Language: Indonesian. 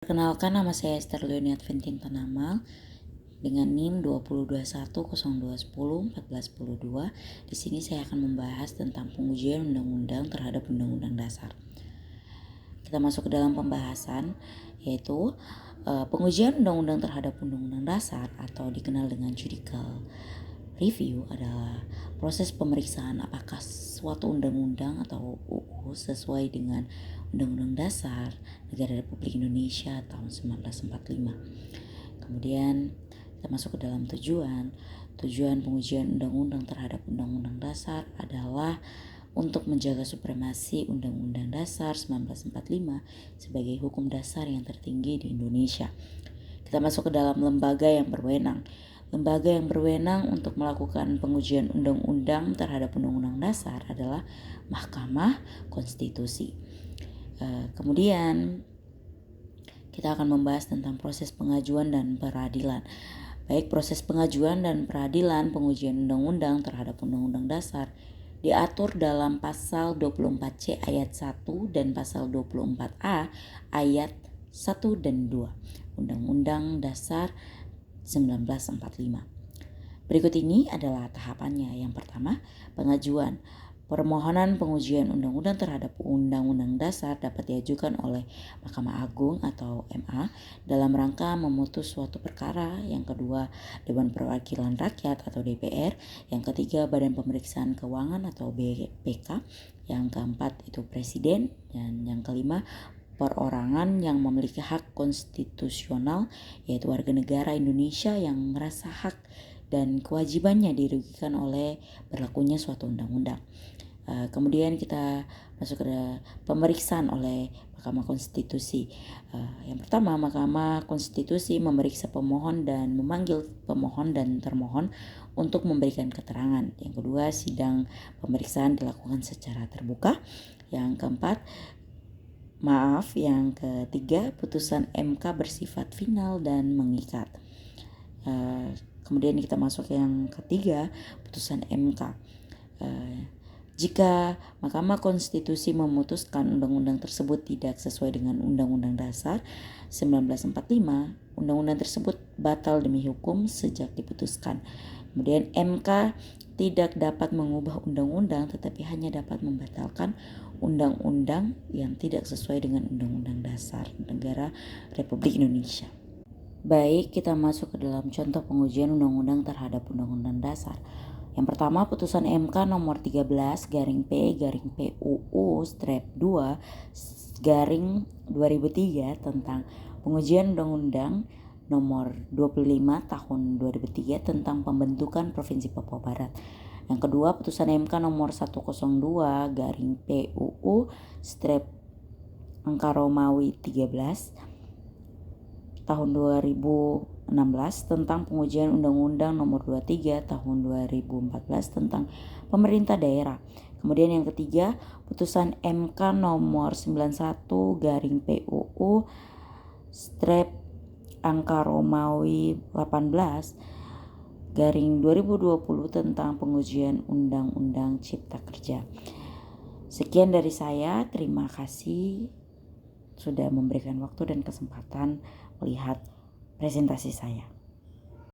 Perkenalkan, nama saya Esther Leonie Adventin Tanamal dengan NIM 202102101410. Di sini saya akan membahas tentang pengujian undang-undang terhadap undang-undang dasar. Kita masuk ke dalam pembahasan, yaitu pengujian undang-undang terhadap undang-undang dasar atau dikenal dengan judicial review adalah proses pemeriksaan apakah suatu undang-undang atau UU sesuai dengan Undang-Undang Dasar Negara Republik Indonesia tahun 1945. Kemudian kita masuk ke dalam tujuan. Tujuan pengujian undang-undang terhadap Undang-Undang Dasar adalah untuk menjaga supremasi Undang-Undang Dasar 1945 sebagai hukum dasar yang tertinggi di Indonesia. Kita masuk ke dalam lembaga yang berwenang. Lembaga yang berwenang untuk melakukan pengujian undang-undang terhadap Undang-Undang Dasar adalah Mahkamah Konstitusi. Kemudian kita akan membahas tentang proses pengajuan dan peradilan. Baik proses pengajuan dan peradilan pengujian undang-undang terhadap Undang-Undang Dasar diatur dalam pasal 24C ayat 1 dan pasal 24A ayat 1 dan 2 Undang-Undang Dasar 1945. Berikut ini adalah tahapannya. Yang pertama, pengajuan. Permohonan pengujian undang-undang terhadap Undang-Undang Dasar dapat diajukan oleh Mahkamah Agung atau MA dalam rangka memutus suatu perkara. Yang kedua, Dewan Perwakilan Rakyat atau DPR. Yang ketiga, Badan Pemeriksaan Keuangan atau BPK. Yang keempat itu Presiden. Dan yang kelima, perorangan yang memiliki hak konstitusional, yaitu warga negara Indonesia yang merasa hak dan kewajibannya dirugikan oleh berlakunya suatu undang-undang. Kemudian kita masuk ke pemeriksaan oleh Mahkamah Konstitusi. Yang pertama, Mahkamah Konstitusi memeriksa pemohon dan memanggil pemohon dan termohon untuk memberikan keterangan. Yang kedua, sidang pemeriksaan dilakukan secara terbuka. Yang ketiga, putusan MK bersifat final dan mengikat. Kemudian kita masuk yang ketiga, putusan MK. Jika Mahkamah Konstitusi memutuskan undang-undang tersebut tidak sesuai dengan Undang-Undang Dasar 1945, undang-undang tersebut batal demi hukum sejak diputuskan. Kemudian MK tidak dapat mengubah undang-undang, tetapi hanya dapat membatalkan undang-undang yang tidak sesuai dengan Undang-Undang Dasar Negara Republik Indonesia. Baik, kita masuk ke dalam contoh pengujian undang-undang terhadap Undang-Undang Dasar. Yang pertama, putusan MK nomor 13/P/UU/2/2003 tentang pengujian undang-undang nomor 25 tahun 2003 tentang pembentukan Provinsi Papua Barat. Yang kedua, putusan MK nomor 102/PUU/Angka-Romawi 13 tahun 2016 tentang pengujian undang-undang nomor 23 tahun 2014 tentang pemerintah daerah. Kemudian yang ketiga, putusan MK nomor 91/PUU/Angka-Romawi 18/2020 tentang pengujian undang-undang Cipta Kerja. Sekian dari saya, terima kasih sudah memberikan waktu dan kesempatan melihat presentasi saya.